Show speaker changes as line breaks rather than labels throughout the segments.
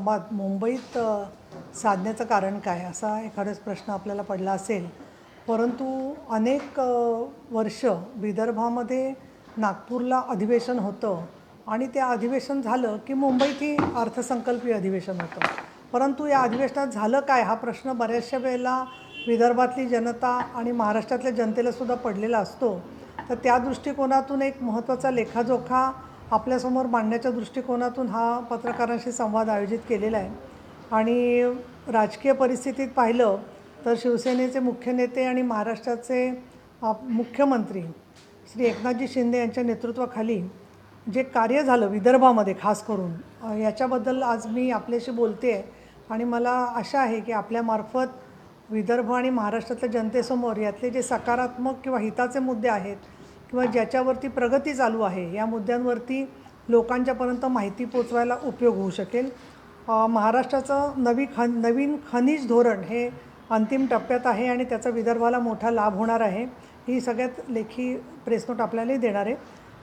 संवाद मुंबईत साधण्याचं कारण काय असा एखादाच प्रश्न आपल्याला पडला असेल. परंतु अनेक वर्ष विदर्भामध्ये नागपूरला अधिवेशन होतं आणि ते अधिवेशन झालं की मुंबईत ही अर्थसंकल्पीय अधिवेशन होतं. परंतु या अधिवेशनात झालं काय हा प्रश्न बऱ्याचशा वेळेला विदर्भातली जनता आणि महाराष्ट्रातल्या जनतेलासुद्धा पडलेला असतो. तर त्या दृष्टिकोनातून एक महत्त्वाचा लेखाजोखा आपल्यासमोर मांडण्याच्या दृष्टिकोनातून हा पत्रकारांशी संवाद आयोजित केलेला आहे. आणि राजकीय परिस्थितीत पाहिलं तर शिवसेनेचे मुख्य नेते आणि महाराष्ट्राचे मुख्यमंत्री श्री एकनाथजी शिंदे यांच्या नेतृत्वाखाली जे कार्य झालं विदर्भामध्ये खास करून याच्याबद्दल आज मी आपल्याशी बोलते आहे. आणि मला आशा आहे की आपल्यामार्फत विदर्भ आणि महाराष्ट्रातल्या जनतेसमोर यातले जे सकारात्मक किंवा हिताचे मुद्दे आहेत किंवा ज्याच्यावरती प्रगती चालू आहे या मुद्द्यांवरती लोकांच्यापर्यंत माहिती पोचवायला उपयोग होऊ शकेल. महाराष्ट्राचं नवीन खनिज धोरण हे अंतिम टप्प्यात आहे आणि त्याचा विदर्भाला मोठा लाभ होणार आहे. ही सगळ्यात लेखी प्रेसनोट आपल्यालाही देणार आहे.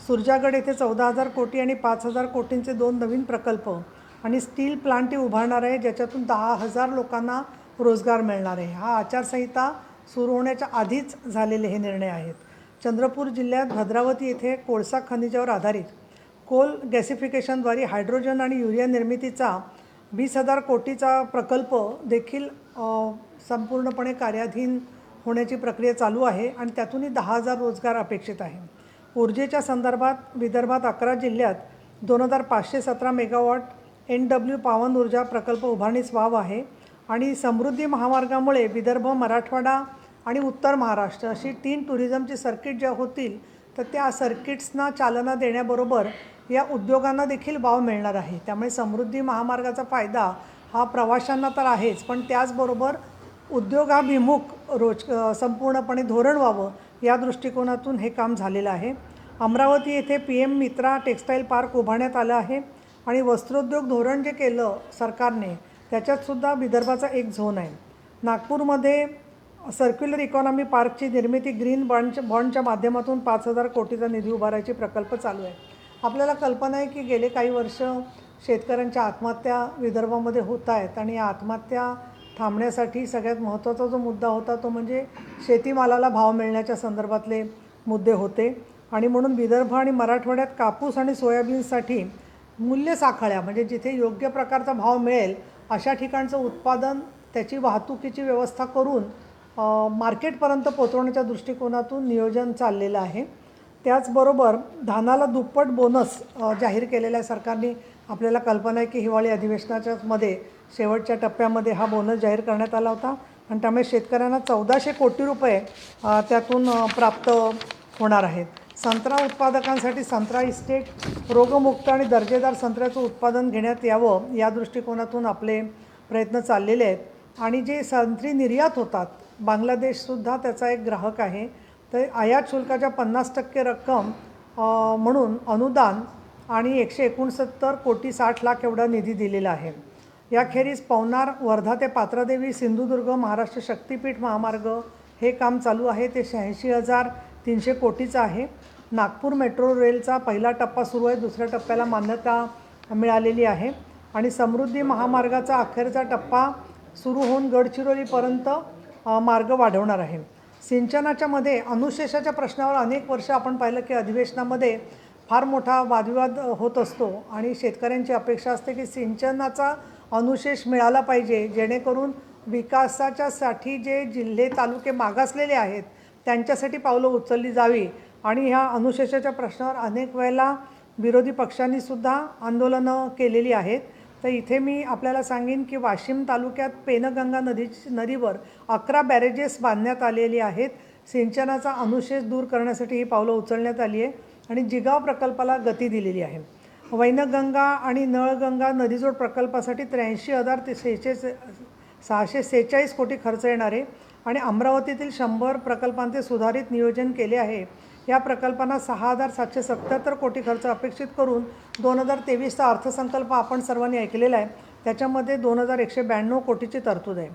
सुरजागड येथे 14,000 कोटी आणि 5,000 कोटींचे 2 नवीन प्रकल्प आणि स्टील प्लांटही उभारणार आहे ज्याच्यातून 10,000 लोकांना रोजगार मिळणार आहे. हा आचारसंहिता सुरू होण्याच्या आधीच झालेले हे निर्णय आहेत. चंद्रपूर जिल्ह्यात भद्रावती येथे कोळसा खनिजावर आधारित कोल गॅसिफिकेशनद्वारे हायड्रोजन आणि युरिया निर्मितीचा 20,000 कोटीचा प्रकल्प देखील संपूर्णपणे कार्याधीन होण्याची प्रक्रिया चालू आहे आणि त्यातूनही 10,000 रोजगार अपेक्षित आहे. ऊर्जेच्या संदर्भात विदर्भात 11 जिल्ह्यात 2,517 मेगावॉट NW पावन ऊर्जा प्रकल्प उभारणीस वाव आहे. आणि समृद्धी महामार्गामुळे विदर्भ, मराठवाडा आणि उत्तर महाराष्ट्र अशी 3 टुरिझमची सर्किट ज्या होतील तर त्या सर्किट्सना चालना देण्याबरोबर या उद्योगांना देखील वाव मिळणार आहे. त्यामुळे समृद्धी महामार्गाचा फायदा हा प्रवाशांना तर आहेच, पण त्याचबरोबर उद्योगाभिमुख संपूर्णपणे धोरण व्हावं या दृष्टिकोनातून हे काम झालेलं आहे. अमरावती येथे PM मित्रा टेक्स्टाईल पार्क उभारण्यात आलं आहे आणि वस्त्रोद्योग धोरण जे केलं सरकारने त्याच्यातसुद्धा विदर्भाचा एक झोन आहे. नागपूरमध्ये सर्क्युलर इकॉनॉमी पार्कची निर्मिती ग्रीन बॉन्डच्या माध्यमातून 5,000 कोटीचा निधी उभारायचे प्रकल्प चालू आहे. आपल्याला कल्पना आहे की गेले काही वर्ष शेतकऱ्यांच्या आत्महत्या विदर्भामध्ये होत आहेत आणि या आत्महत्या थांबण्यासाठी सगळ्यात महत्त्वाचा जो मुद्दा होता तो म्हणजे शेतीमालाला भाव मिळण्याच्या संदर्भातले मुद्दे होते. आणि म्हणून विदर्भ आणि मराठवाड्यात कापूस आणि सोयाबीनसाठी मूल्य साखळ्या म्हणजे जिथे योग्य प्रकारचा भाव मिळेल अशा ठिकाणचं उत्पादन त्याची वाहतुकीची व्यवस्था करून मार्केटपर्यंत पोचवण्याच्या दृष्टिकोनातून नियोजन चाललेलं आहे. त्याचबरोबर धानाला दुप्पट बोनस जाहीर केलेला आहे सरकारने. आपल्याला कल्पना आहे की हिवाळी अधिवेशनाच्या मध्ये शेवटच्या टप्प्यामध्ये हा बोनस जाहीर करण्यात आला होता आणि त्यामुळे शेतकऱ्यांना 1,400 कोटी रुपये त्यातून प्राप्त होणार आहेत. संत्रा उत्पादकांसाठी संत्रा इस्टेट रोगमुक्त आणि दर्जेदार संत्र्याचं उत्पादन घेण्यात यावं या दृष्टिकोनातून आपले प्रयत्न चाललेले आहेत. आणि जे संत्री निर्यात होतात बांगलादेशसुद्धा त्याचा एक ग्राहक आहे. तर आयात शुल्काच्या 50% रक्कम म्हणून अनुदान आणि 169 कोटी 60 लाख एवढा निधी दिलेला आहे. याखेरीज पवनार वर्धा ते पात्रादेवी सिंधुदुर्ग महाराष्ट्र शक्तिपीठ महामार्ग हे काम चालू आहे. ते 86,300 कोटीचं आहे. नागपूर मेट्रो रेलचा पहिला टप्पा सुरू आहे. दुसऱ्या टप्प्याला मान्यता मिळालेली आहे. आणि समृद्धी महामार्गाचा अखेरचा टप्पा सुरू होऊन गडचिरोलीपर्यंत मार्ग वाढवणार आहे. सिंचनाच्या मध्ये अनुशेषाच्या प्रश्नावर अनेक वर्ष आपण पाहिलं की अधिवेशनामध्ये फार मोठा वादविवाद होत असतो आणि शेतकऱ्यांची अपेक्षा असते की सिंचनाचा अनुशेष मिळाला पाहिजे जेणेकरून विकासाच्यासाठी जे जिल्हे तालुके मागासलेले आहेत त्यांच्यासाठी पावलं उचलली जावी. आणि ह्या अनुशेषाच्या प्रश्नावर अनेक वेळेला विरोधी पक्षांनीसुद्धा आंदोलनं केलेली आहेत. तर इथे मी आपल्याला सांगेन की वाशिम तालुक्यात पेनगंगा नदीवर 11 बॅरेजेस बांधण्यात आलेली आहेत. सिंचनाचा अनुशेष दूर करण्यासाठी ही पावलं उचलण्यात आली आहे आणि जिगाव प्रकल्पाला गती दिलेली आहे. वैनगंगा आणि नळगंगा नदीजोड प्रकल्पासाठी 83,646 कोटी खर्च येणार आहे. आणि अमरावतीतील 100 प्रकल्पांचे सुधारित नियोजन केले आहे. या प्रकल्पांना 6,777 कोटी खर्च अपेक्षित करून 2023चा अर्थसंकल्प आपण सर्वांनी ऐकलेला आहे. त्याच्यामध्ये 2,192 कोटीची तरतूद आहे.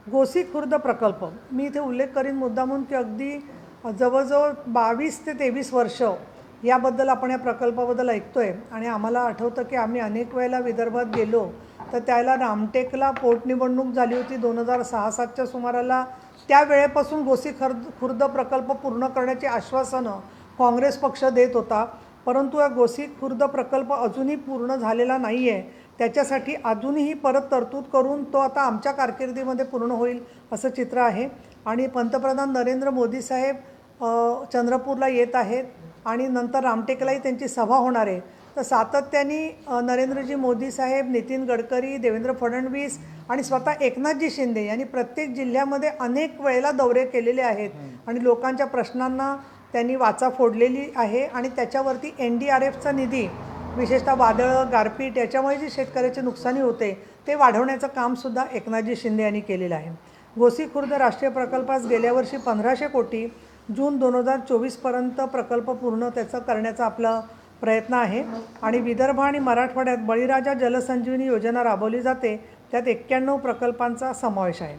गोसी खुर्द प्रकल्प मी इथे उल्लेख करीन मुद्दामून की अगदी जवळजवळ 22 ते 23 वर्ष याबद्दल आपण या प्रकल्पाबद्दल ऐकतो आहे आणि आम्हाला आठवतं की आम्ही अनेक वेळेला विदर्भात गेलो तर त्याला रामटेकला पोटनिवडणूक झाली होती 2006-07च्या सुमाराला. त्या वेळेपासून खुर्द प्रकल्प पूर्ण करण्याची आश्वासनं काँग्रेस पक्ष देत होता, परंतु या खुर्द प्रकल्प अजूनही पूर्ण झालेला नाही आहे. त्याच्यासाठी अजूनही परत तरतूद करून तो आता आमच्या कारकिर्दीमध्ये पूर्ण होईल असं चित्र आहे. आणि पंतप्रधान नरेंद्र मोदी साहेब चंद्रपूरला येत आहेत आणि नंतर रामटेकलाही त्यांची सभा होणार आहे. तर सातत्याने नरेंद्रजी मोदी साहेब, नितीन गडकरी, देवेंद्र फडणवीस आणि स्वतः एकनाथजी शिंदे यांनी प्रत्येक जिल्ह्यामध्ये अनेक वेळेला दौरे केलेले आहेत आणि लोकांच्या प्रश्नांना त्यांनी वाचा फोडलेली आहे. आणि त्याच्यावरती NDRFचा निधी, विशेषतः वादळं, गारपीट याच्यामुळे जी शेतकऱ्याची नुकसानी होते ते वाढवण्याचं कामसुद्धा एकनाथजी शिंदे यांनी केलेलं आहे. खुर्द राष्ट्रीय प्रकल्पास गेल्या वर्षी 1500 कोटी, जून 2024पर्यंत प्रकल्प पूर्ण त्याचं करण्याचा आपला प्रयत्न आहे. आणि विदर्भ आणि मराठवाड्यात बळीराजा जलसंजीवनी योजना राबवली जाते, त्यात 91 प्रकल्पांचा समावेश आहे.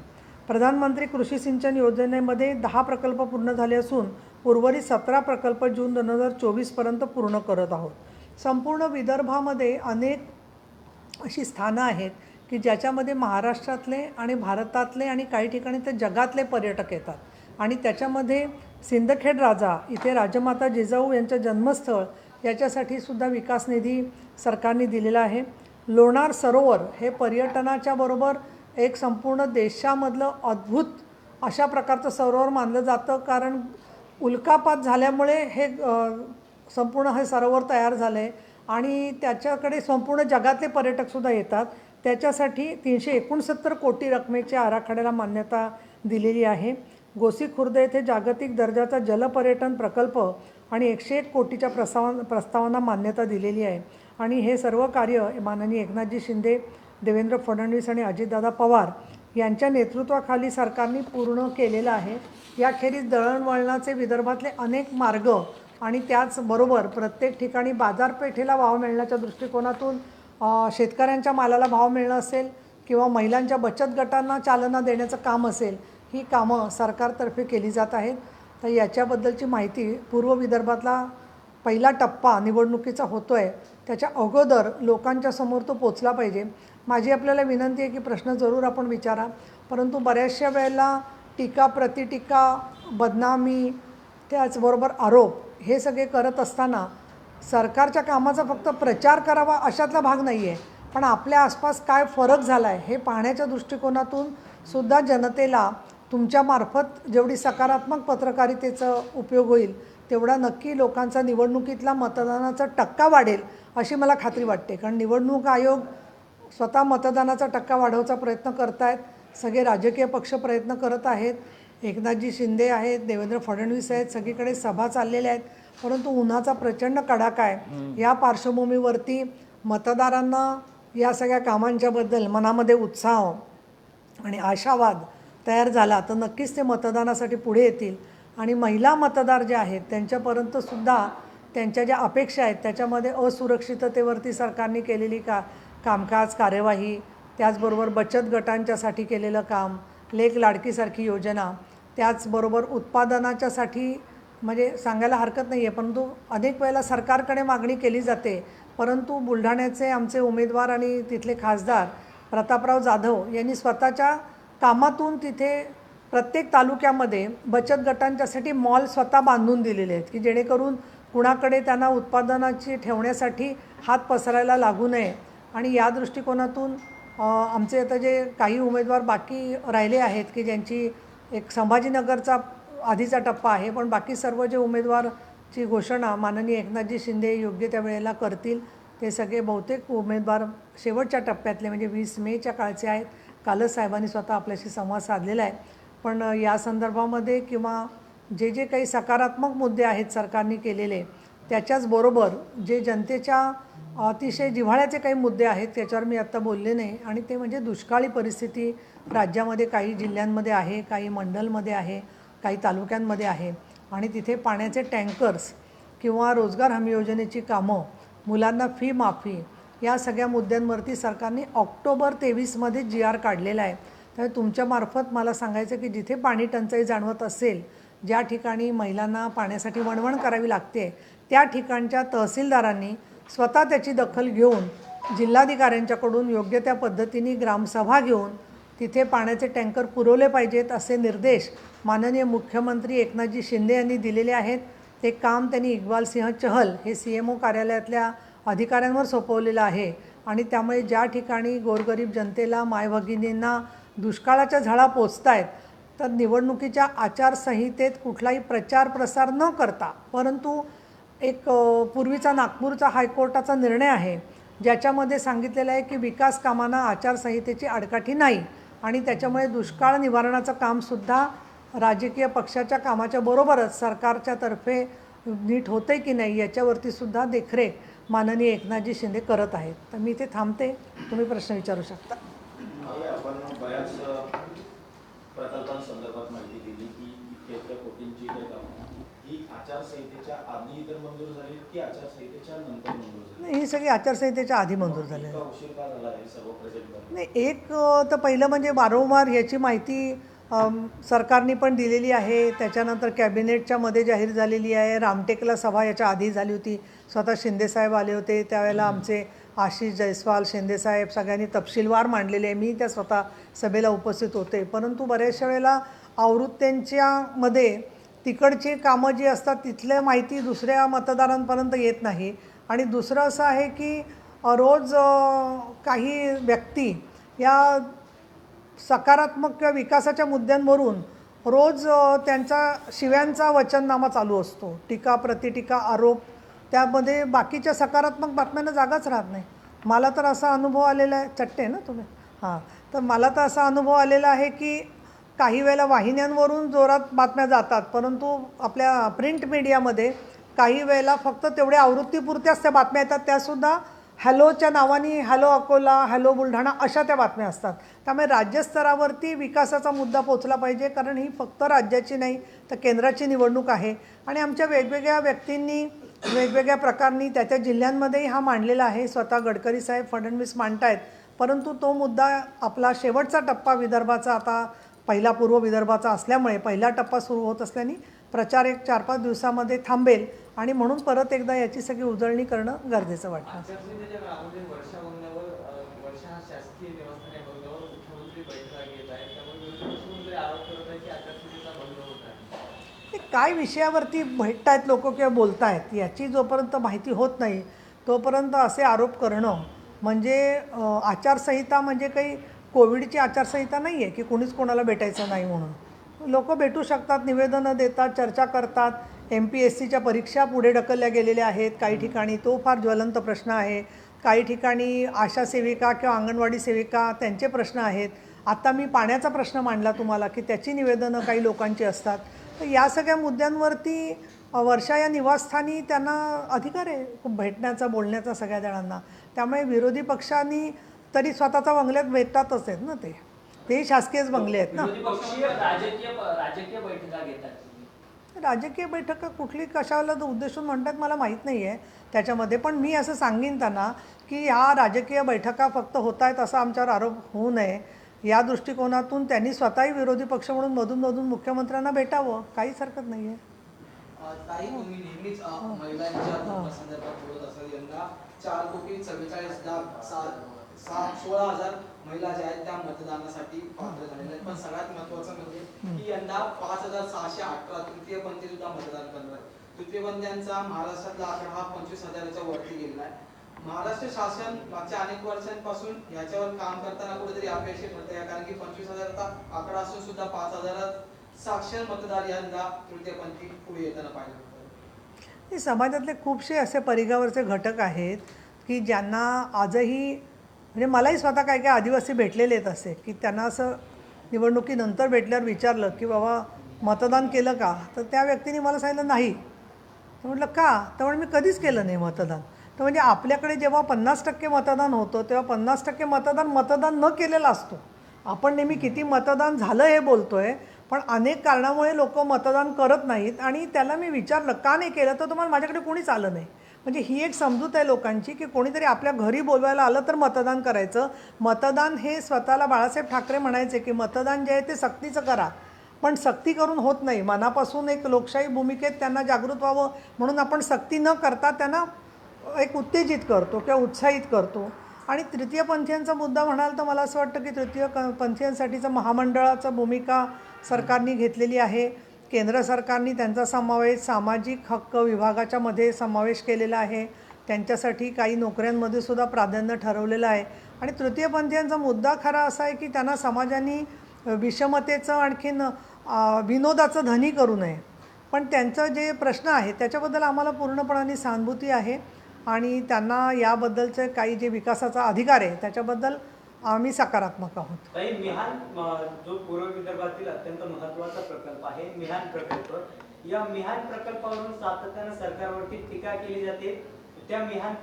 प्रधानमंत्री कृषी सिंचन योजनेमध्ये 10 प्रकल्प पूर्ण झाले असून उर्वरित 17 प्रकल्प जून 2024पर्यंत पूर्ण करत आहोत. संपूर्ण विदर्भामध्ये अनेक अशी स्थानं आहेत की ज्याच्यामध्ये महाराष्ट्रातले आणि भारतातले आणि काही ठिकाणी तर जगातले पर्यटक येतात. आणि त्याच्यामध्ये सिंदखेड राजा इथे राजमाता जिजाऊ यांचं जन्मस्थळ याच्यासाठी सुद्धा विकास निधी सरकारने दिलेला आहे. लोणार सरोवर हे पर्यटनाच्या बरोबर एक संपूर्ण देशामधलं अद्भुत अशा प्रकारचं सरोवर मानलं जातं, कारण उल्कापात झाल्यामुळे हे संपूर्ण हे सरोवर तयार झालं आहे आणि त्याच्याकडे संपूर्ण जगातले पर्यटकसुद्धा येतात. त्याच्यासाठी 369 कोटी रकमेच्या आराखड्याला मान्यता दिलेली आहे. खुर्द येथे जागतिक दर्जाचा जलपर्यटन प्रकल्प आणि 101 कोटीच्या प्रस्तावांना मान्यता दिलेली आहे. आणि हे सर्व कार्य माननीय एकनाथजी शिंदे, देवेंद्र फडणवीस आणि अजितदादा पवार यांच्या नेतृत्वाखाली सरकारने पूर्ण केलेलं आहे. याखेरीज दळणवळणाचे विदर्भातले अनेक मार्ग आणि त्याचबरोबर प्रत्येक ठिकाणी बाजारपेठेला भाव मिळण्याच्या दृष्टिकोनातून शेतकऱ्यांच्या मालाला भाव मिळणं असेल किंवा महिलांच्या बचत गटांना चालना देण्याचं काम असेल, ही कामं सरकारतर्फे केली जात आहेत. तर याच्याबद्दलची माहिती पूर्व विदर्भातला पहिला टप्पा निवडणुकीचा होतो आहे, त्याच्या अगोदर लोकांच्या समोर तो पोचला पाहिजे. माझी आपल्याला विनंती आहे की प्रश्न जरूर आपण विचारा, परंतु बऱ्याचशा वेळेला टीका, प्रतिटीका, बदनामी, त्याचबरोबर आरोप हे सगळे करत असताना सरकारच्या कामाचा फक्त प्रचार करावा अशातला भाग नाही आहे, पण आपल्या आसपास काय फरक झाला आहे हे पाहण्याच्या दृष्टिकोनातून सुद्धा जनतेला तुमच्यामार्फत जेवढी सकारात्मक पत्रकारितेचा उपयोग होईल तेवढा नक्की लोकांचा निवडणुकीतला मतदानाचा टक्का वाढेल अशी मला खात्री वाटते. कारण निवडणूक आयोग स्वतः मतदानाचा टक्का वाढवण्याचा प्रयत्न करत आहेत, सगळे राजकीय पक्ष प्रयत्न करत आहेत, एकनाथजी शिंदे आहेत, देवेंद्र फडणवीस आहेत, सगळीकडे सभा चाललेल्या आहेत, परंतु उन्हाचा प्रचंड कडाका आहे. या पार्श्वभूमीवरती मतदारांना या सगळ्या कामांच्याबद्दल मनामध्ये उत्साह आणि आशावाद तयार झाला तर नक्कीच ते मतदानासाठी पुढे येतील. आणि महिला मतदार जे आहेत त्यांच्यापर्यंतसुद्धा त्यांच्या ज्या अपेक्षा आहेत त्याच्यामध्ये असुरक्षिततेवरती सरकारने केलेली कामकाज, कार्यवाही, त्याचबरोबर बचत गटांच्यासाठी केलेलं काम, लेक लाडकीसारखी योजना, त्याचबरोबर उत्पादनाच्यासाठी म्हणजे सांगायला हरकत नाही आहे, परंतु अनेक वेळेला सरकारकडे मागणी केली जाते, परंतु बुलढाण्याचे आमचे उमेदवार आणि तिथले खासदार प्रतापराव जाधव यांनी स्वतःच्या कामातून तिथे प्रत्येक तालुक्यामध्ये बचत गटांच्यासाठी मॉल स्वतः बांधून दिलेले आहेत की जेणेकरून कुणाकडे त्यांना उत्पादनाची ठेवण्यासाठी हात पसरायला लागू नये. आणि या दृष्टिकोनातून आमचे आता जे काही उमेदवार बाकी राहिले आहेत की ज्यांची एक संभाजीनगरचा आधीचा टप्पा आहे, पण बाकी सर्व जे उमेदवारची घोषणा माननीय एकनाथजी शिंदे योग्य त्या वेळेला करतील. ते सगळे बहुतेक उमेदवार शेवटच्या टप्प्यातले म्हणजे 20 मेच्या काळचे आहेत. कालच साहेबांनी स्वतः आपल्याशी संवाद साधलेला आहे. पण या संदर्भामध्ये किंवा जे जे काही सकारात्मक मुद्दे आहेत सरकारने केलेले त्याच्याचबरोबर जे जनतेच्या अतिशय जिव्हाळ्याचे काही मुद्दे आहेत त्याच्यावर मी आत्ता बोलले नाही. आणि ते म्हणजे दुष्काळी परिस्थिती राज्यामध्ये काही जिल्ह्यांमध्ये आहे, काही मंडलमध्ये आहे, काही तालुक्यांमध्ये आहे आणि तिथे पाण्याचे टँकर्स किंवा रोजगार हमी योजनेची कामं, मुलांना फी माफी, या सगळ्या मुद्द्यांवरती सरकारने ऑक्टोबर 23मध्ये GR काढलेला आहे. तर तुमच्यामार्फत मला सांगायचं की जिथे पाणी टंचाई जाणवत असेल, ज्या ठिकाणी महिलांना पाण्यासाठी वणवण करावी लागते, त्या ठिकाणच्या तहसीलदारांनी स्वतः त्याची दखल घेऊन जिल्हाधिकाऱ्यांच्याकडून योग्य त्या पद्धतीने ग्रामसभा घेऊन तिथे पाण्याचे टँकर पुरवले पाहिजेत असे निर्देश माननीय मुख्यमंत्री एकनाथजी शिंदे यांनी दिलेले आहेत. ते काम त्यांनी इक्बाल सिंह चहल हे CMO कार्यालयातल्या अधिकाऱ्यांवर सोपवलेलं आहे आणि त्यामुळे ज्या ठिकाणी गोरगरीब जनतेला मायभगिनींना दुष्काळाच्या झळा पोचत आहेत तर निवडणुकीच्या आचारसंहितेत कुठलाही प्रचार प्रसार न करता, परंतु एक पूर्वीचा नागपूरचा हायकोर्टाचा निर्णय आहे ज्याच्यामध्ये सांगितलेलं आहे की विकास कामांना आचारसंहितेची आडकाठी नाही आणि त्याच्यामुळे दुष्काळ निवारणाचं कामसुद्धा राजकीय पक्षाच्या कामाच्या बरोबरच सरकारच्या तर्फे नीट होते की नाही याच्यावरती सुद्धा देखरेख माननीय एकनाथजी शिंदे करत आहेत. तर मी इथे थांबते, तुम्ही प्रश्न विचारू शकता.
आपण बऱ्याच प्रकल्पांसंदर्भात माहिती दिली की इतक्या कोटींची काही कामं ही आचारसंहितेच्या आधी तर मंजूर झाली की आचारसंहितेच्या नंतर मंजूर झाली?
नाही, ही सगळी आचारसंहितेच्या आधी मंजूर झाली.
उशीर का झाला आहे सर्व प्रोजेक्ट?
नाही, एक तर पहिलं म्हणजे वारंवार याची माहिती सरकारने पण दिलेली आहे. त्याच्यानंतर कॅबिनेटच्या मध्ये जाहीर झालेली आहे. रामटेकला सभा याच्या आधी झाली होती, स्वतः शिंदेसाहेब आले होते त्यावेळेला. आमचे आशिष जयस्वाल शिंदेसाहेब सगळ्यांनी तपशीलवार मांडलेले आहे. मी त्या स्वतः सभेला उपस्थित होते. परंतु बऱ्याचशा वेळेला आवृत्त्यांच्यामध्ये तिकडची कामं जी असतात तिथल्या माहिती दुसऱ्या मतदारांपर्यंत येत नाही. आणि दुसरं असं आहे की रोज काही व्यक्ती या सकारात्मक किंवा विकासाच्या मुद्द्यांवरून रोज त्यांचा शिव्यांचा वचननामा चालू असतो, टीका प्रतिटीका आरोप. त्यामध्ये बाकीच्या सकारात्मक बातम्यांना जागाच राहत नाही. मला तर असा अनुभव आलेला आहे, चट्टे ना तुम्ही, हां, तर मला तर असा अनुभव आलेला आहे की काही वेळेला वाहिन्यांवरून जोरात बातम्या जातात, परंतु आपल्या प्रिंट मीडियामध्ये काही वेळेला फक्त तेवढ्या आवृत्तीपुरत्याच त्या बातम्या येतात. त्यासुद्धा हॅलोच्या नावाने, हॅलो अकोला, हॅलो बुलढाणा अशा त्या बातम्या असतात. त्यामुळे राज्यस्तरावरती विकासाचा मुद्दा पोचला पाहिजे, कारण ही फक्त राज्याची नाही तर केंद्राची निवडणूक आहे. आणि आमच्या वेगवेगळ्या व्यक्तींनी वेगवेगळ्या प्रकारांनी त्या जिल्ह्यांमध्येही हा मांडलेला आहे. स्वतः गडकरी साहेब, फडणवीस मांडतायत. परंतु तो मुद्दा आपला शेवटचा टप्पा विदर्भाचा, आता पहिला पूर्व विदर्भाचा असल्यामुळे पहिला टप्पा सुरू होत असल्याने प्रचार एक 4-5 दिवसामध्ये थांबेल आणि म्हणून परत एकदा याची सगळी उजळणी करणं गरजेचं वाटतं. काय विषयावरती भेटत आहेत लोक किंवा बोलत आहेत याची जोपर्यंत माहिती होत नाही तोपर्यंत असे आरोप करणं म्हणजे आचारसंहिता म्हणजे काही कोविडची आचारसंहिता नाही आहे की कोणीच कोणाला भेटायचं नाही म्हणून. लोक भेटू शकतात, निवेदनं देतात, चर्चा करतात. MPSCच्या परीक्षा पुढे ढकलल्या गेलेल्या आहेत काही ठिकाणी, तो फार ज्वलंत प्रश्न आहे. काही ठिकाणी आशा सेविका किंवा अंगणवाडी सेविका त्यांचे प्रश्न आहेत. आता मी पाण्याचा प्रश्न मांडला तुम्हाला की त्याची निवेदनं काही लोकांची असतात. तर या सगळ्या मुद्द्यांवरती वर्षा या निवासस्थानी त्यांना अधिकार आहे भेटण्याचा, बोलण्याचा सगळ्या जणांना. त्यामुळे विरोधी पक्षांनी तरी स्वतःचा बंगल्यात भेटतातच आहेत ना, ते शासकीयच बंगले आहेत ना. राजकीय बैठका कुठली कशाला उद्देशून म्हणतात मला माहीत नाही आहे त्याच्यामध्ये. पण मी असं सांगीन त्यांना की ह्या राजकीय बैठका फक्त होत आहेत असा आमच्यावर आरोप होऊ नये. या दृष्टिकोनातून त्यांनी स्वतःही विरोधी पक्ष म्हणून मधून मुख्यमंत्र्यांना भेटावं, काहीच हरकत नाही आहे.
ताई, तुम्ही नेहमीच महिलांच्या संदर्भात बोलत असाल. यंदा 4,46,16,000 महिला ज्या आहेत त्या मतदानासाठी पात्र झालेल्या आहेत. पण सगळ्यात महत्त्वाचं म्हणजे की यंदा 5,618 तृतीयपंथी सुद्धा मतदान करणार आहेत. तृतीयपंथीयांचा महाराष्ट्रातला आकडा हा 25,000च्या वरती गेलेला आहे. महाराष्ट्र शासन मागच्या अनेक वर्षांपासून याच्यावर काम करताना कुठेतरी अपेक्षित होते, कारण की 25,000चा आकडा असून सुद्धा 5,000 साक्षर मतदार यंदा तृतीयपंथी पुढे येताना पाहिजे.
समाजातले खूपसे असे परिघावरचे घटक आहेत की ज्यांना आजही, म्हणजे मलाही स्वतः काय काय आदिवासी भेटलेले आहेत असे की त्यांना असं निवडणुकीनंतर भेटल्यावर विचारलं की बाबा मतदान केलं का, तर त्या व्यक्तीने मला सांगितलं नाही. तर म्हटलं का, तर मी कधीच केलं नाही मतदान. तर म्हणजे आपल्याकडे जेव्हा 50% मतदान होतं तेव्हा 50% मतदान न केलेलं असतो. आपण नेहमी किती मतदान झालं हे बोलतो आहे, पण अनेक कारणामुळे लोक मतदान करत नाहीत. आणि त्याला मी विचारलं का नाही केलं, तर तुम्हाला माझ्याकडे कोणीच आलं नाही. म्हणजे ही एक समजूत आहे लोकांची की कोणीतरी आपल्या घरी बोलवायला आलं तर मतदान करायचं. मतदान हे स्वतःला बाळासाहेब ठाकरे म्हणायचे की मतदान जे आहे ते सक्तीचं करा, पण सक्ती करून होत नाही. मनापासून एक लोकशाही भूमिकेत त्यांना जागृत व्हावं म्हणून आपण सक्ती न करता त्यांना एक उत्तेजित करतो किंवा उत्साहित करतो. आणि तृतीयपंथीयांचा मुद्दा म्हणाल तर मला असं वाटतं की पंथीयांसाठीचं महामंडळाचं भूमिका सरकारने घेतलेली आहे. केंद्र सरकारने त्यांचा समावेश सामाजिक हक्क विभागाच्या मध्ये समावेश केलेला आहे. त्यांच्यासाठी काही नोकऱ्यांमध्ये सुद्धा प्राधान्य ठरवलेलं आहे. आणि तृतीयपंथीयांचा मुद्दा खरा असा आहे की त्यांना समाजाने विषमतेचं आणखीन विनोदाचं धनी करू नये. पण त्यांचं जे प्रश्न आहे त्याच्याबद्दल आम्हाला पूर्णपणाने सहानुभूती आहे आणि त्यांना याबद्दलचे काही जे विकासाचा अधिकार आहे त्याच्याबद्दल आम्ही सकारात्मक आहोत.
ताई, मिहान जो पूर्व विदर्भातील अत्यंत महत्त्वाचा प्रकल्प आहे मिहान प्रकल्प, या मिहान प्रकल्पावरून सातत्यानं सरकारवरती टीका केली जाते. त्या मिहान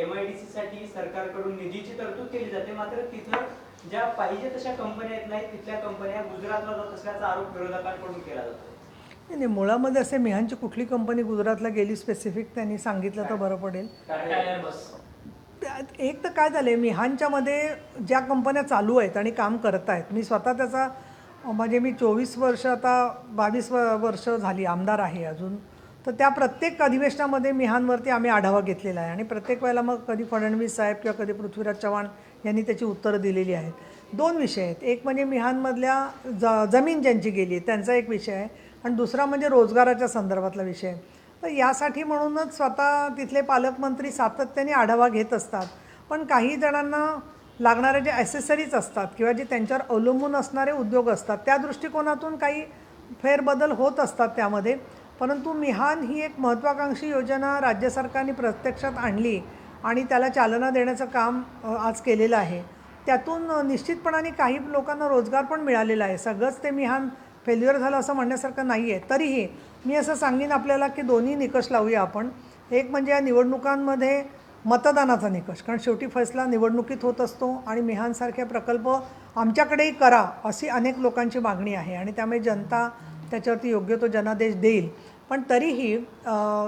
MIDC साठी सरकारकडून निधीची तरतूद केली जाते, मात्र तिथं ज्या पाहिजे तशा कंपन्या आहेत नाही तिथल्या कंपन्या गुजरातला जात असल्याचा आरोप विरोधकांकडून केला जातो.
नाही, मुळामध्ये असे मिहानची कुठली कंपनी गुजरातला गेली स्पेसिफिक त्यांनी सांगितलं तर बरं पडेल.
टाटा एअरबस
एक तर काय झालं आहे, मिहानच्यामध्ये ज्या कंपन्या चालू आहेत आणि काम करत आहेत, मी स्वतः त्याचा म्हणजे मी 24 वर्ष आता 22 वर्ष झाली आमदार आहे अजून, तर त्या प्रत्येक अधिवेशनामध्ये मिहानवरती आम्ही आढावा घेतलेला आहे आणि प्रत्येक वेळेला मग कधी फडणवीस साहेब किंवा कधी पृथ्वीराज चव्हाण यांनी त्याची उत्तरं दिलेली आहेत. 2 विषय आहेत, एक म्हणजे मिहानमधल्या जमीन ज्यांची गेली त्यांचा एक विषय आहे आणि दुसरा म्हणजे रोजगाराच्या संदर्भातला विषय आहे. तर यासाठी म्हणूनच स्वतः तिथले पालकमंत्री सातत्याने आढावा घेत असतात. पण काही जणांना लागणारे जे ॲसेसरीज असतात किंवा जे त्यांच्यावर अवलंबून असणारे उद्योग असतात त्या दृष्टिकोनातून काही फेरबदल होत असतात त्यामध्ये. परंतु मिहान ही एक महत्त्वाकांक्षी योजना राज्य सरकारने प्रत्यक्षात आणली आणि त्याला चालना देण्याचं काम आज केलेलं आहे. त्यातून निश्चितपणाने काही लोकांना रोजगार पण मिळालेला आहे. सगळंच ते मिहान फेल्युअर झालं असं म्हणण्यासारखं नाही आहे. तरीही मी असं सांगेन आपल्याला की दोन्ही निकष लावूया आपण. एक म्हणजे या निवडणुकांमध्ये मतदानाचा निकष, कारण शेवटी फैसला निवडणुकीत होत असतो आणि मिहानसारखे प्रकल्प आमच्याकडेही करा अशी अनेक लोकांची मागणी आहे आणि त्यामुळे जनता त्याच्यावरती योग्य तो जनादेश देईल. पण तरीही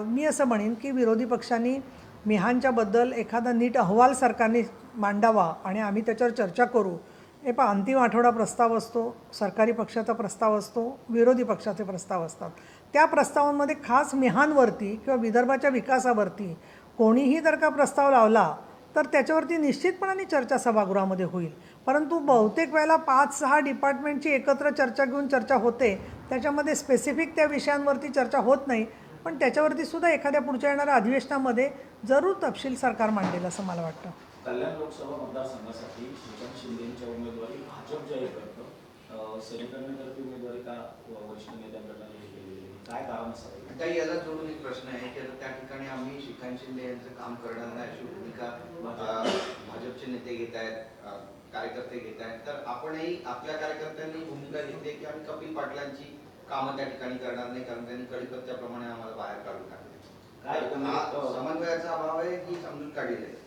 मी असं म्हणेन की विरोधी पक्षांनी मिहानच्याबद्दल एखादा नीट अहवाल सरकारने मांडावा आणि आम्ही त्याच्यावर चर्चा करू. अंतिम आठवडा प्रस्ताव असतो, सरकारी पक्षाचा प्रस्ताव असतो, विरोधी पक्षाचे प्रस्ताव असतात. त्या प्रस्तावांमध्ये खास मिहानवरती किंवा विदर्भाच्या विकासावरती कोणीही जर का प्रस्ताव लावला तर त्याच्यावरती निश्चितपणाने चर्चा सभागृहामध्ये होईल. परंतु बहुतेक वेळेला 5-6 डिपार्टमेंटची एकत्र चर्चा घेऊन चर्चा होते, त्याच्यामध्ये स्पेसिफिक त्या विषयांवरती चर्चा होत नाही. पण त्याच्यावरती सुद्धा एखाद्या पुढच्या येणाऱ्या अधिवेशनामध्ये जरूर तपशील सरकार मांडेल असं मला वाटतं.
कल्याण लोकसभा मतदारसंघासाठी श्रीकांत शिंदेंच्या उमेदवारी भाजप जाहीर करतं. सेनेकडे उमेदवारी का वरिष्ठ नेत्यांकडनं केलेली, काय कारण असावे?
काही याला जोडून एक प्रश्न आहे की त्या ठिकाणी आम्ही श्रीकांत शिंदे यांचं काम करणार नाही अशी भूमिका भाजपचे नेते घेत आहेत, कार्यकर्ते घेत आहेत. तर आपणही आपल्या कार्यकर्त्यांनी भूमिका घेतली की आम्ही कपिल पाटलांची कामं त्या ठिकाणी करणार नाही, कारण त्यांनी कडीपत्त्याप्रमाणे आम्हाला बाहेर काढून टाकले. काय समन्वयाचा अभाव आहे की समजून काढलेलं आहे?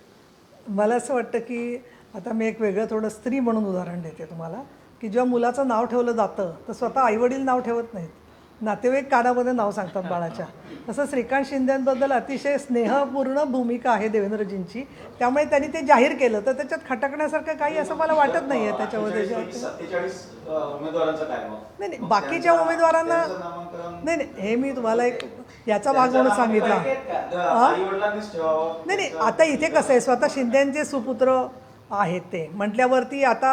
मला असं वाटतं की आता मी एक वेगळं थोडं स्त्री म्हणून उदाहरण देते तुम्हाला, की जेव्हा मुलाचं नाव ठेवलं जातं तर स्वतः आईवडील नाव ठेवत नाहीत, नातेवाईक कानामध्ये नाव सांगतात बाळाच्या. तसं श्रीकांत शिंदेंबद्दल अतिशय स्नेहपूर्ण भूमिका आहे देवेंद्रजींची, त्यामुळे त्यांनी ते जाहीर केलं तर त्याच्यात खटकण्यासारखं काही असं मला वाटत नाही आहे त्याच्यामध्ये.
47 उमेदवारांचं काय मग?
नाही नाही, बाकीच्या उमेदवारांना नाही नाही, हे मी तुम्हाला एक याचा भाग म्हणून सांगितला.
आई-वडिलांनीच ठेवावं.
नाही नाही, आता इथे कसं आहे, स्वतः शिंदेंचे सुपुत्र आहेत ते म्हटल्यावरती आता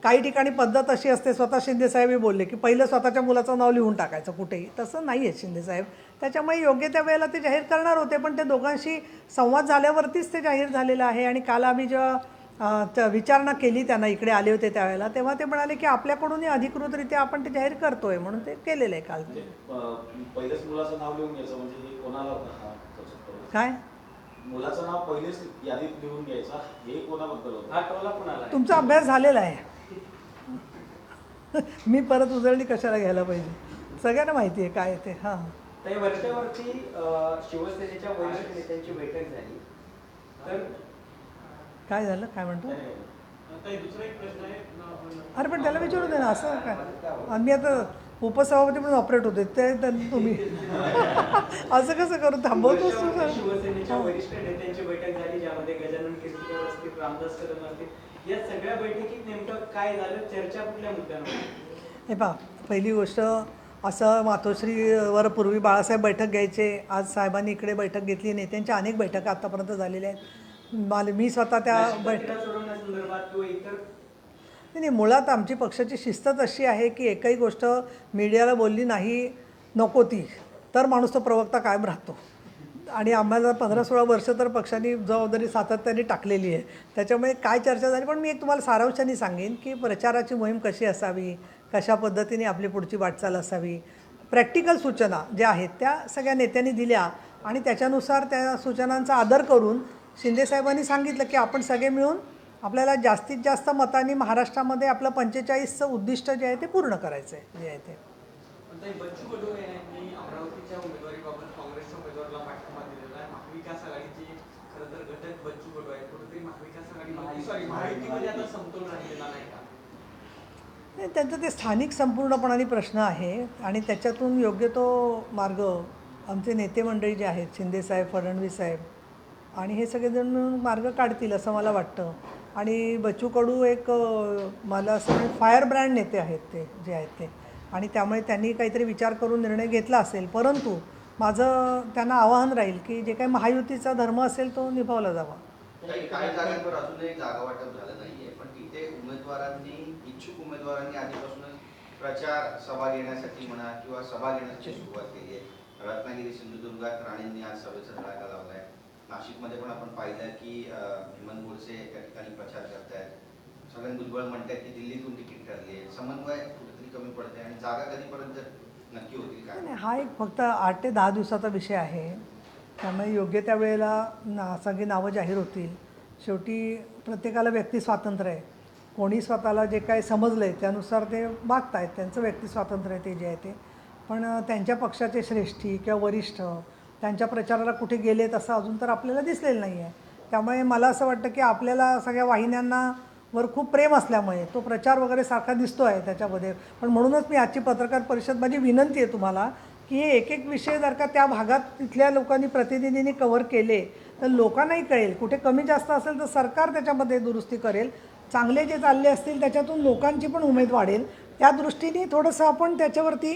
काही ठिकाणी पद्धत अशी असते, स्वतः शिंदेसाहेबही बोलले की पहिलं स्वतःच्या मुलाचं नाव लिहून टाकायचं कुठेही. तसं नाही आहे शिंदेसाहेब, त्याच्यामुळे योग्य त्या वेळेला ते जाहीर करणार होते. पण ते दोघांशी संवाद झाल्यावरतीच ते जाहीर झालेलं आहे. आणि काल आम्ही जेव्हा विचारणा केली त्यांना, इकडे आले होते त्यावेळेला, तेव्हा ते म्हणाले की आपल्याकडूनही अधिकृतरित्या आपण ते जाहीर करतोय म्हणून ते केलेलं आहे काल.
पहिलेच मुलाचं नाव लिहून घ्यायचं म्हणजे हे कोणाला
काय
मुलाचं नाव पहिलेच यादीत लिहून घ्यायचं हे कोणाबद्दल होतं?
हा टोला कुणाला?
तुमचा अभ्यास झालेला आहे. मी परत उजळणी कशाला घ्यायला पाहिजे, सगळ्यांना माहिती आहे काय ते. हां,
ताई, वरच्यावरती शिवसेनेच्या वरिष्ठ नेत्यांची बैठक झाली तर
काय झालं, काय म्हणतो?
दुसरा एक प्रश्न आहे.
अरे पण त्याला विचारू दे ना, असं काय. आम्ही आता उपसभापती म्हणून ऑपरेट होते ते तुम्ही असं कसं करू, थांबवतोस तू?
शिवसेनेच्या वरिष्ठ नेत्यांची बैठक झाली ज्यामध्ये गजानन कीर्तिकर असतील, रामदास कदम असतील. या सगळ्या बैठकीत नेमकं काय झालं, चर्चा कुठल्या मुद्द्यांवर?
हे पहा, पहिली गोष्ट असं मातोश्रीवर पूर्वी बाळासाहेब बैठक घ्यायचे, आज साहेबांनी इकडे बैठक घेतली. नेत्यांच्या अनेक बैठका आत्तापर्यंत झालेल्या आहेत. मी स्वतः त्या
नाशिक सोडवण्यासंदर्भात किंवा इतर
नाही, मुळात आमची पक्षाची शिस्तच अशी आहे की एकही गोष्ट मीडियाला बोलली नाही नको ती तर माणूस तो प्रवक्ता कायम राहतो. आणि आम्हाला 15-16 वर्ष तर पक्षाने जबाबदारी सातत्याने टाकलेली आहे. त्याच्यामुळे काय चर्चा झाली, पण मी एक तुम्हाला सारांशाने सांगेन की प्रचाराची मोहीम कशी असावी, कशा पद्धतीने आपली पुढची वाटचाल असावी, प्रॅक्टिकल सूचना ज्या आहेत त्या सगळ्या नेत्यांनी दिल्या आणि त्याच्यानुसार त्या सूचनांचा आदर करून शिंदेसाहेबांनी सांगितलं की आपण सगळे मिळून आपल्याला जास्तीत जास्त मतांनी महाराष्ट्रामध्ये आपलं 45चं उद्दिष्ट जे आहे ते पूर्ण करायचं आहे जे आहे ते.
बच्चू कडू यांनी अमरावतीच्या उमेदवारीबाबत काँग्रेसच्या उमेदवाराला पाठिंबा दिलेला आहे. महाविकास आघाडीचे खरं तर घटक बच्चू कडू आहेत. कुठेतरी महाविकास आघाडी महायुतीमध्ये आता समतोल राहिलेला नाही का?
नाही, त्यांचं ते स्थानिक संपूर्णपणाने प्रश्न आहे आणि त्याच्यातून योग्य तो मार्ग आमचे नेते मंडळी जे आहेत शिंदेसाहेब, फडणवीस साहेब आणि हे सगळेजण मिळून मार्ग काढतील असं मला वाटतं. आणि बच्चू कडू एक मला असं फायर ब्रँड नेते आहेत ते जे आहेत ते, आणि त्यामुळे त्यांनी काहीतरी विचार करून निर्णय घेतला असेल. परंतु माझं त्यांना आवाहन राहील की जे काही महायुतीचा धर्म असेल तो निभावला जावा.
काही जागांवर अजूनही जागा वाटप झालं नाहीये, पण तिथे इच्छुक उमेदवारांनी आधीपासूनच प्रचार सभा घेण्यासाठी म्हणा किंवा सभा घेण्याची सुरुवात केली आहे. रत्नागिरी, सिंधुदुर्गात राणेंनी आज सभेचा धडाका लावलाय. नाशिकमध्ये पण आपण पाहिलं की हेमंत गोडसे त्या ठिकाणी प्रचार करतायत. छगन भुजबळ म्हणतात की दिल्लीतून तिकीट ठरली आहे. समन्वय कुठेतरी कमी पडते आणि जागा कधीपर्यंत नक्की होतील काय?
नाही, हा एक फक्त 8 ते 10 दिवसाचा विषय आहे. त्यामुळे योग्य त्या वेळेला सगळी नावं जाहीर होतील. शेवटी प्रत्येकाला व्यक्ती स्वातंत्र्य आहे. कोणी स्वतःला जे काय समजलं आहे त्यानुसार ते वागत आहेत, त्यांचं व्यक्ती स्वातंत्र्य आहे ते जे आहे ते. पण त्यांच्या पक्षाचे श्रेष्ठी किंवा वरिष्ठ त्यांच्या प्रचाराला कुठे गेलेत असं अजून तर आपल्याला दिसलेलं नाही आहे. त्यामुळे मला असं वाटतं की आपल्याला सगळ्या वाहिन्यांना वर खूप प्रेम असल्यामुळे तो प्रचार वगैरे सारखा दिसतो आहे त्याच्यामध्ये. पण म्हणूनच मी आजची पत्रकार परिषद माझी विनंती आहे तुम्हाला की हे एक एक विषय जर का त्या भागात तिथल्या लोकांनी प्रतिनिधींनी कव्हर केले तर लोकांनाही कळेल. कुठे कमी जास्त असेल तर सरकार त्याच्यामध्ये दुरुस्ती करेल. चांगले जे चालले असतील त्याच्यातून लोकांची पण उमेद वाढेल. त्या दृष्टीने थोडंसं आपण त्याच्यावरती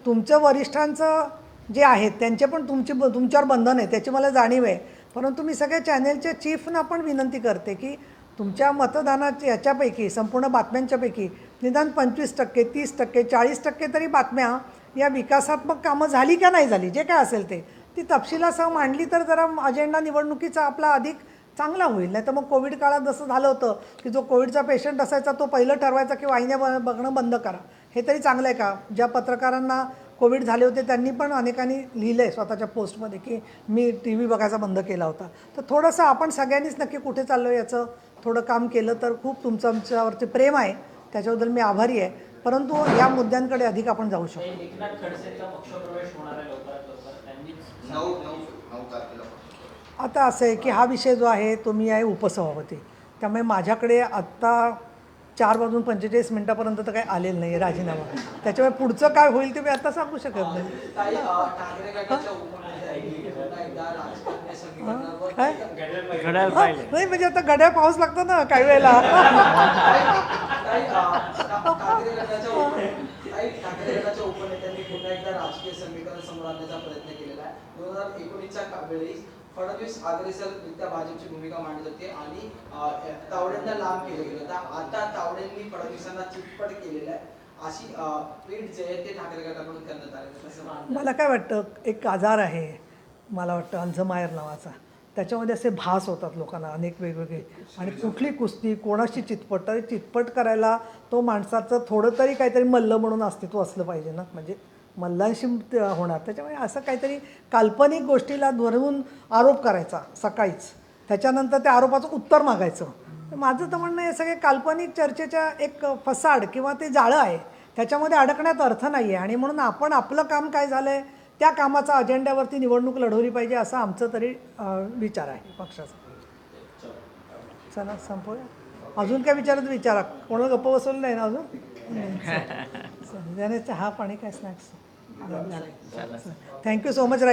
तुमचं वरिष्ठांचं जे आहेत त्यांचे पण तुमच्यावर बंधन आहे त्याची मला जाणीव आहे. परंतु मी सगळ्या चॅनेलच्या चीफना पण विनंती करते की तुमच्या मतदानाच्या याच्यापैकी संपूर्ण बातम्यांच्यापैकी निदान 25%, 30%, 40% तरी बातम्या या विकासात्मक कामं झाली का नाही झाली जे काय असेल ते ती तपशिलासह मांडली तर जरा अजेंडा निवडणुकीचा आपला अधिक चांगला होईल. नाही तर मग कोविड काळात जसं झालं होतं की जो कोविडचा पेशंट असायचा तो पहिलं ठरवायचा की वाहिन्या बघणं बंद करा. हे तरी चांगलं आहे का? ज्या पत्रकारांना कोविड झाले होते त्यांनी पण अनेकांनी लिहिलं आहे स्वतःच्या पोस्टमध्ये की मी TV बघायचा बंद केला होता. तर थोडंसं आपण सगळ्यांनीच नक्की कुठे चाललो याचं थोडं काम केलं तर खूप तुमचं आमच्यावरती प्रेम आहे त्याच्याबद्दल मी आभारी आहे. परंतु या मुद्द्यांकडे अधिक आपण जाऊ शकतो.
एकनाथ खडसेंचा पक्षप्रवेश होणार आहे लवकरात लवकर. त्यांनीच
9 तारखेला
आता असं आहे की हा विषय जो आहे तो मी आहे उपसभापती. त्यामुळे माझ्याकडे आत्ता 4 वाजून 45 मिनिटापर्यंत तर काही आलेलं नाही आहे राजीनामा. त्याच्यामुळे पुढचं काय होईल ते मी आता सांगू शकत नाही.
ताई, ठाकरे गटाच्या उपनेत्यांनी पुन्हा एकदा राजकारणी समीकरणावर
काय
घड्याळ पाहिजे.
नाही म्हणजे आता घड्याळ पाऊस लागतो ना काही वेळेला.
ठाकरे गटाच्या उपनेत्यांनी पुन्हा एकदा राजकीय समीकरण समोर आणण्याचा प्रयत्न केलेला आहे. 2019च्या वेळी फडणवीस अग्रेसररित्या भाजपची भूमिका मांडत होते आणि तावडेंना लांब केलं गेलं. तर आता तावडेंनी फडणवीसांना चितपट केलेलं आहे. अशी ट्विट जे आहे ते ठाकरे गटाकडून करण्यात आले.
मला काय वाटतं एक आजार आहे मला वाटतं अल्झमायर नावाचा. त्याच्यामध्ये असे भास होतात लोकांना अनेक वेगवेगळे आणि कुठली कुस्ती कोणाशी चितपट तरी चितपट करायला तो माणसाचं थोडं तरी काहीतरी मल्ल म्हणून अस्तित्व असलं पाहिजे ना. म्हणजे मल्लांशी होणार त्याच्यामुळे असं काहीतरी काल्पनिक गोष्टीला धरून आरोप करायचा सकाळीच त्याच्यानंतर त्या आरोपाचं उत्तर मागायचं. माझं तर म्हणणं हे सगळे काल्पनिक चर्चेच्या एक फसाड किंवा ते जाळं आहे. त्याच्यामध्ये अडकण्यात अर्थ नाही आहे आणि म्हणून आपण आपलं काम काय झालं आहे त्या कामाचा अजेंड्यावरती निवडणूक लढवली पाहिजे असं आमचं तरी विचार आहे पक्षाचा. चला संपूया. अजून काय विचारा. कोणाला गप्प बसवलं नाही ना अजून? त्याने चहा पाणी काय स्नॅक्स. Thank you so much.